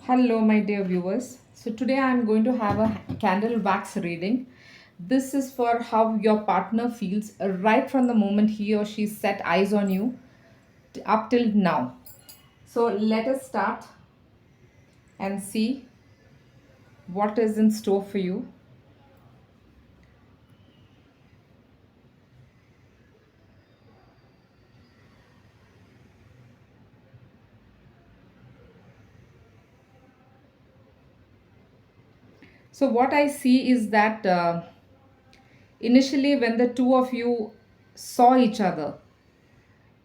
Hello, my dear viewers. So, today I am going to have a candle wax reading. This is for how your partner feels right from the moment he or she set eyes on you up till now. So, let us start and see what is in store for you. So, what I see is that initially, when the two of you saw each other,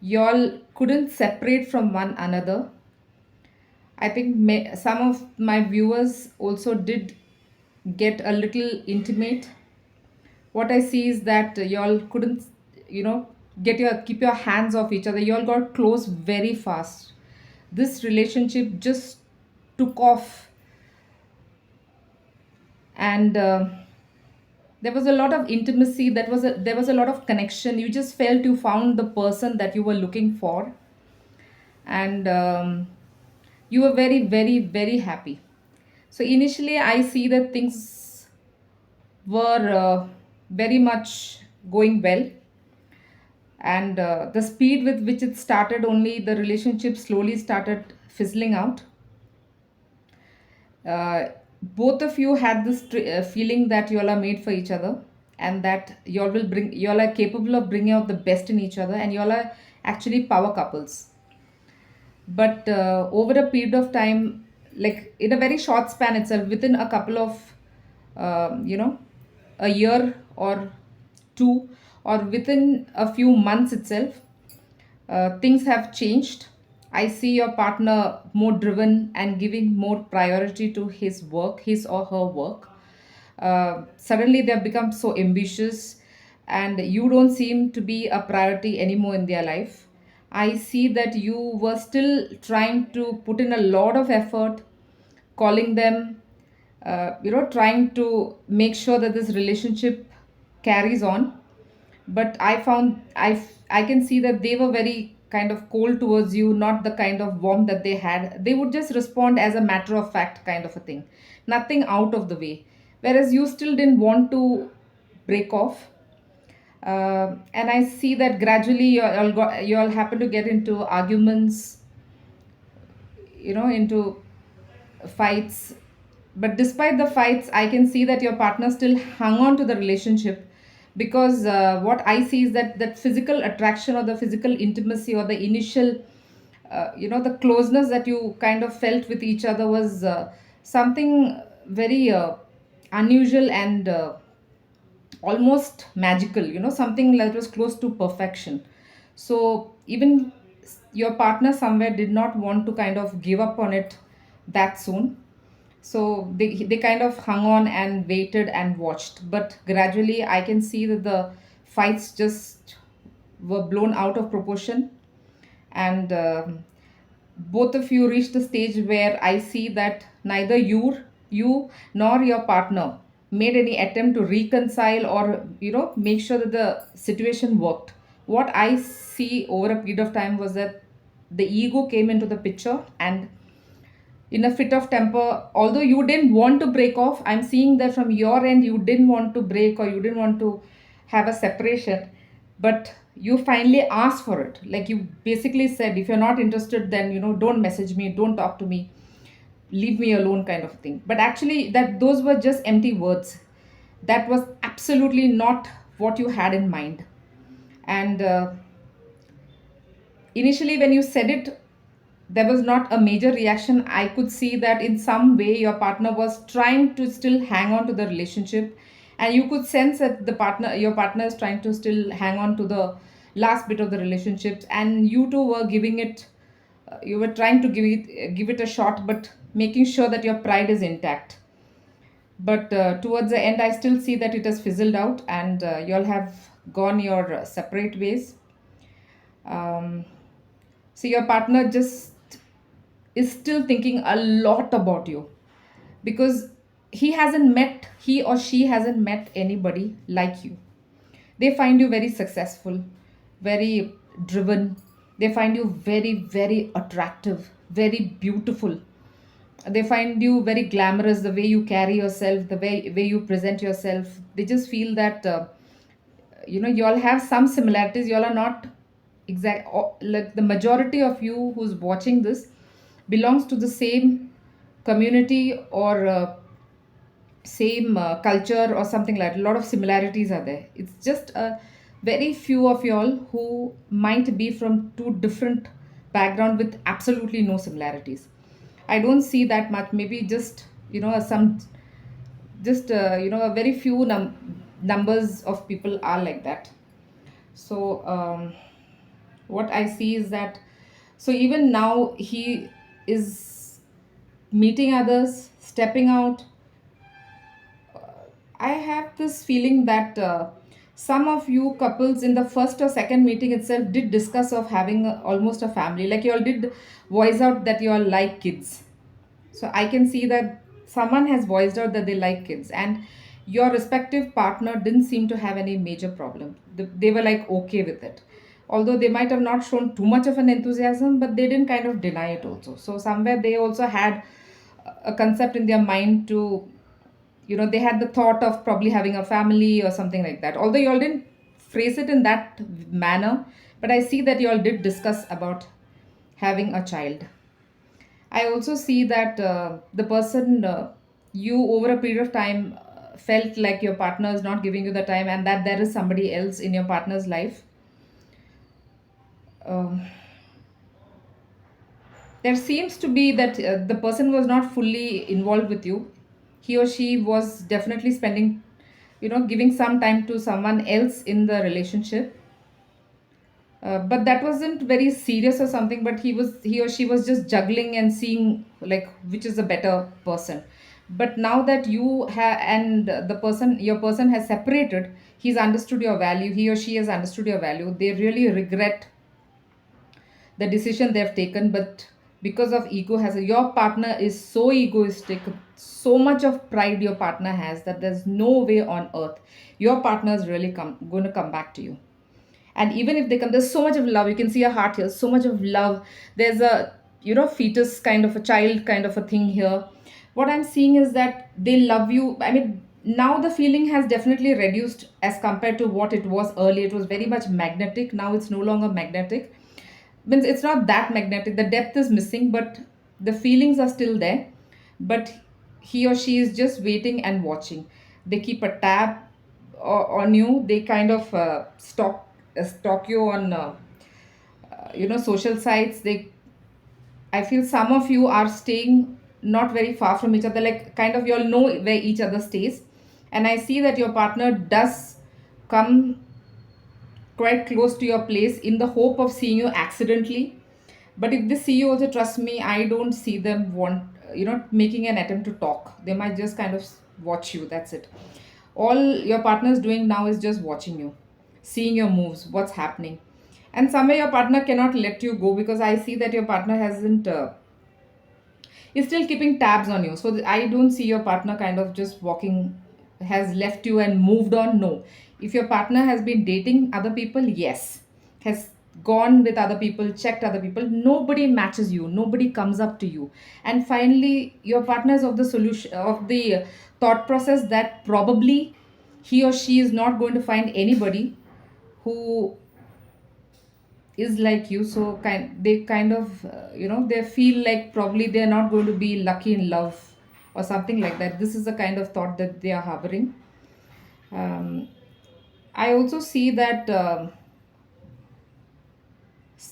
y'all couldn't separate from one another. I think some of my viewers also did get a little intimate. What I see is that y'all couldn't, you know, keep your hands off each other. Y'all got close very fast. This relationship just took off, and there was a lot of intimacy. There was a lot of connection. You just felt you found the person that you were looking for, and you were very, very, very happy. So initially, I see that things were very much going well, and the speed with which it started, only the relationship slowly started fizzling out. Both of you had this feeling that you all are made for each other, and that you all are capable of bringing out the best in each other, and you all are actually power couples. But over a period of time, like in a very short span itself, within a couple of you know a year or two, or within a few months itself, things have changed. I see your partner more driven and giving more priority to his or her work. Suddenly, they have become so ambitious, and you don't seem to be a priority anymore in their life. I see that you were still trying to put in a lot of effort, calling them, trying to make sure that this relationship carries on. But I can see that they were very kind of cold towards you, not the kind of warmth that they had. They would just respond as a matter of fact kind of a thing, nothing out of the way, whereas you still didn't want to break off. And I see that gradually you all happen to get into arguments, into fights. But despite the fights, I can see that your partner still hung on to the relationship, because what I see is that physical attraction, or the physical intimacy, or the initial the closeness that you kind of felt with each other was something very unusual, and almost magical, something that was close to perfection. So even your partner somewhere did not want to kind of give up on it that soon. So they kind of hung on and waited and watched, but gradually I can see that the fights just were blown out of proportion, and both of you reached the stage where I see that neither you nor your partner made any attempt to reconcile, or make sure that the situation worked. What I see over a period of time was that the ego came into the picture, and in a fit of temper, although you didn't want to break off, I'm seeing that from your end you didn't want to break, or you didn't want to have a separation, but you finally asked for it. Like, you basically said, if you're not interested, then don't message me, don't talk to me, leave me alone, kind of thing. But actually, that those were just empty words. That was absolutely not what you had in mind. And initially, when you said it, there was not a major reaction. I could see that in some way your partner was trying to still hang on to the relationship, and you could sense that your partner is trying to still hang on to the last bit of the relationship, and you two were giving it. You were trying to give it a shot, but making sure that your pride is intact. But towards the end, I still see that it has fizzled out, and you all have gone your separate ways. Um, so your partner just is still thinking a lot about you, because he or she hasn't met anybody like you. They find you very successful, very driven. They find you very, very attractive, very beautiful. They find you very glamorous, the way you carry yourself, the way you present yourself. They just feel that you all have some similarities. You all are not exact, like the majority of you who's watching this belongs to the same community or same culture or something like that. A lot of similarities are there. It's just a very few of y'all who might be from two different background with absolutely no similarities. I don't see that much. Maybe just some, just a very few numbers of people are like that. So what I see is that, so even now he is meeting others, stepping out. I have this feeling that some of you couples in the first or second meeting itself did discuss of having almost a family. Like you all did voice out that you all like kids. So I can see that someone has voiced out that they like kids, and your respective partner didn't seem to have any major problem. They were like okay with it. Although they might have not shown too much of an enthusiasm, but they didn't kind of deny it also. So somewhere they also had a concept in their mind to, they had the thought of probably having a family or something like that. Although you all didn't phrase it in that manner, but I see that you all did discuss about having a child. I also see that the person, you over a period of time felt like your partner is not giving you the time, and that there is somebody else in your partner's life. Um, there seems to be that the person was not fully involved with you. He or she was definitely spending, giving some time to someone else in the relationship. But that wasn't very serious or something, but he or she was just juggling and seeing like which is a better person. But now that you have, and the person, your person has separated, he's understood your value, he or she has understood your value, they really regret the decision they've taken. But because of ego, has your partner is so egoistic, so much of pride your partner has, that there's no way on earth your partner is really going to come back to you. And even if they come, there's so much of love, you can see a heart here, so much of love. There's a, fetus kind of a child kind of a thing here. What I'm seeing is that they love you. I mean, now the feeling has definitely reduced as compared to what it was earlier. It was very much magnetic, now it's no longer magnetic. Means it's not that magnetic, the depth is missing, but the feelings are still there. But he or she is just waiting and watching. They keep a tab on you. They kind of stalk you on social sites. They, I feel some of you are staying not very far from each other, like kind of you all know where each other stays. And I see that your partner does come quite close to your place in the hope of seeing you accidentally. But if they see you also, trust me, I don't see them want, making an attempt to talk. They might just kind of watch you, that's it. All your partner is doing now is just watching you, seeing your moves, what's happening. And somewhere your partner cannot let you go, because I see that your partner hasn't is still keeping tabs on you. So I don't see your partner kind of just walking, has left you and moved on. No. If your partner has been dating other people, yes, has gone with other people, checked other people, nobody matches you, nobody comes up to you. And finally, your partner is of the solution, of the thought process that probably he or she is not going to find anybody who is like you. So they kind of they feel like probably they're not going to be lucky in love or something like that. This is the kind of thought that they are harboring. um, I also see that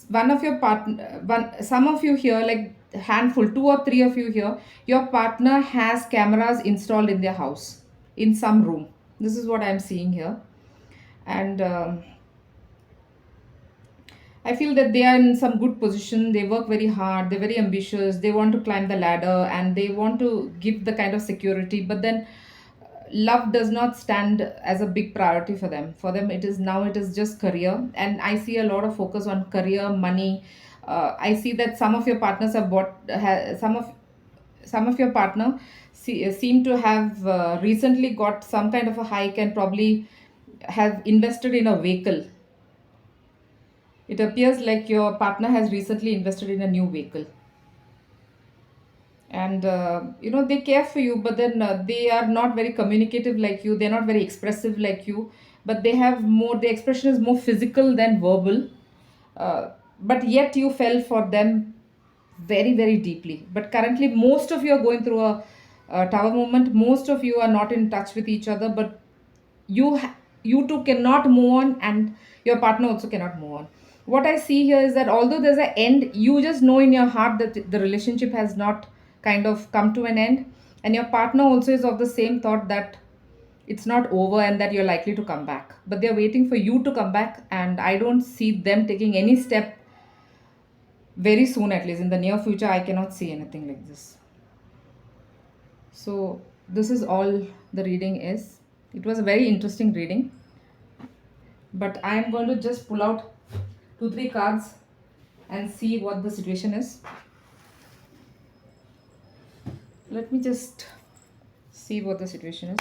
one of your partner, one, some of you here, like handful, two or three of you here, your partner has cameras installed in their house, in some room. This is what I'm seeing here. And I feel that they are in some good position. They work very hard. They're very ambitious. They want to climb the ladder and they want to give the kind of security. But then love does not stand as a big priority for them. For them, it is now, it is just career. And I see a lot of focus on career, money. I see that some of your partners have bought, some of your partner seem to have recently got some kind of a hike and probably have invested in a vehicle. It appears like your partner has recently invested in a new vehicle. and they care for you, but then they are not very communicative like you, they're not very expressive like you, but they have more, the expression is more physical than verbal. But yet you fell for them very, very deeply. But currently most of you are going through a tower moment, most of you are not in touch with each other, but you two cannot move on, and your partner also cannot move on. What I see here is that although there's an end, you just know in your heart that the relationship has not kind of come to an end, and your partner also is of the same thought that it's not over and that you're likely to come back, but they're waiting for you to come back, and I don't see them taking any step very soon. At least in the near future, I cannot see anything like this. So this is all the reading is. It was a very interesting reading, but I am going to just pull out two, three cards and see what the situation is. Let me just see what the situation is.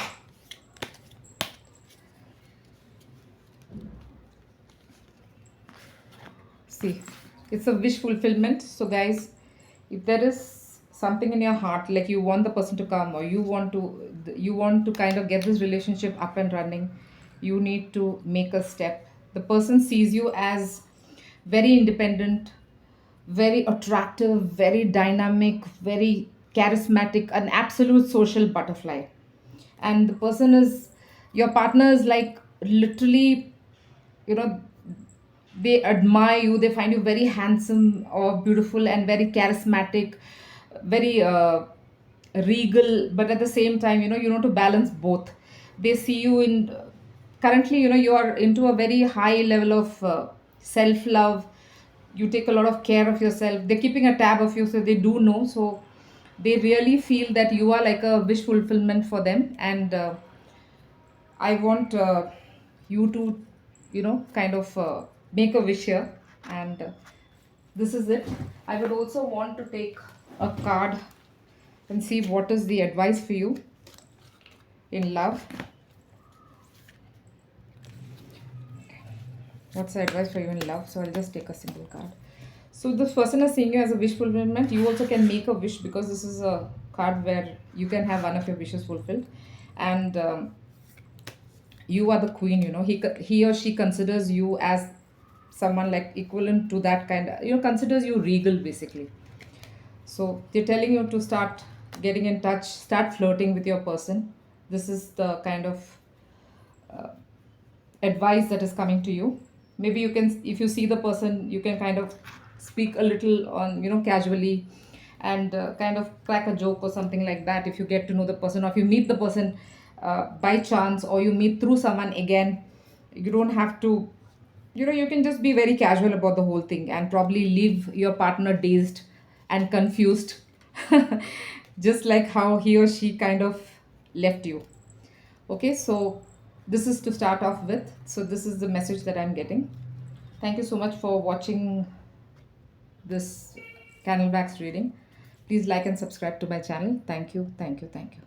See, it's a wish fulfillment. So, guys, if there is something in your heart, like you want the person to come, or you want to kind of get this relationship up and running, you need to make a step. The person sees you as very independent, very attractive, very dynamic, very charismatic, an absolute social butterfly. And the person is, your partner is like literally, you know, they admire you, they find you very handsome or beautiful and very charismatic, very regal, but at the same time, you know to balance both. They see you in, currently, you are into a very high level of self love. You take a lot of care of yourself, they're keeping a tab of you, so they do know. So they really feel that you are like a wish fulfillment for them, and I want you to, kind of make a wish here. And this is it. I would also want to take a card and see what is the advice for you in love. What's the advice for you in love? So I'll just take a single card. So this person is seeing you as a wish fulfillment. You also can make a wish, because this is a card where you can have one of your wishes fulfilled. And you are the queen. He or she considers you as someone like equivalent to that kind of, considers you regal basically. So they're telling you to start getting in touch, start flirting with your person. This is the kind of advice that is coming to you. Maybe you can, if you see the person, you can kind of speak a little on, casually, and kind of crack a joke or something like that. If you get to know the person, or if you meet the person by chance, or you meet through someone again, you don't have to, you can just be very casual about the whole thing and probably leave your partner dazed and confused, just like how he or she kind of left you. Okay, so this is to start off with. So this is the message that I'm getting. Thank you so much for watching this Candlebacks reading. Please like and subscribe to my channel. Thank you, thank you, thank you.